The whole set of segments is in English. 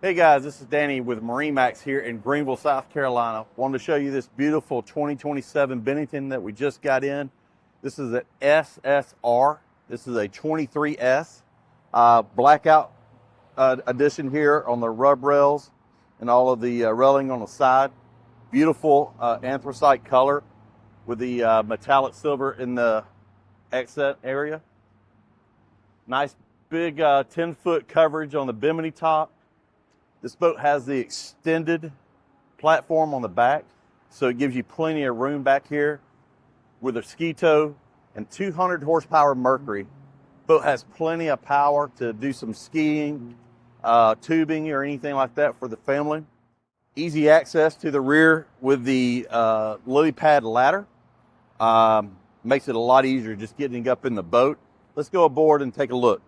Hey guys, this is Danny with MarineMax here in Greenville, South Carolina. Wanted to show you this beautiful 2027 Bennington that we just got in. This is an SSR. This is a 23S blackout edition here on the rub rails and all of the railing on the side. Beautiful anthracite color with the metallic silver in the accent area. Nice big 10-foot coverage on the bimini top. This boat has the extended platform on the back, so it gives you plenty of room back here with a ski tow and 200 horsepower Mercury. Boat has plenty of power to do some skiing, tubing, or anything like that for the family. Easy access to the rear with the lily pad ladder. Makes it a lot easier just getting up in the boat. Let's go aboard and take a look.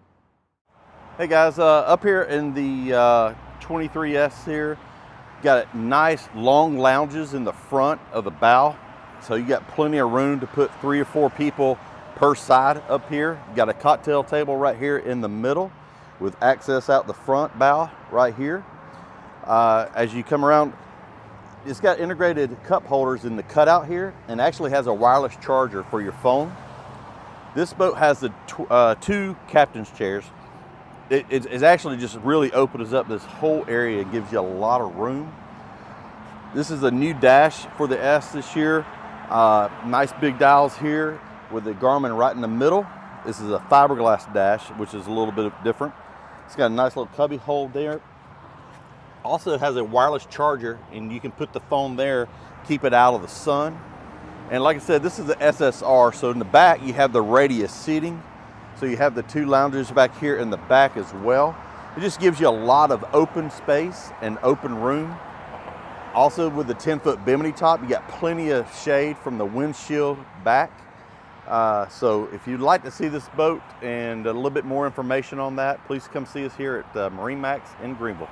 Hey guys, up here in the 23S here, got nice long lounges in the front of the bow, so you got plenty of room to put 3 or 4 people per side up here. You got a cocktail table right here in the middle with access out the front bow right here. As you come around, it's got integrated cup holders in the cutout here and actually has a wireless charger for your phone. This boat has the 2 captain's chairs. It actually just really opens up this whole area and gives you a lot of room. This is a new dash for the S this year. Nice big dials here with the Garmin right in the middle. This is a fiberglass dash, which is a little bit different. It's got a nice little cubby hole there. Also has a wireless charger, and you can put the phone there, keep it out of the sun. And like I said, this is the SSR, so in the back you have the radius seating. So you have the 2 loungers back here in the back as well. It just gives you a lot of open space and open room. Also with the 10-foot bimini top, you got plenty of shade from the windshield back. So if you'd like to see this boat and a little bit more information on that, please come see us here at MarineMax in Greenville.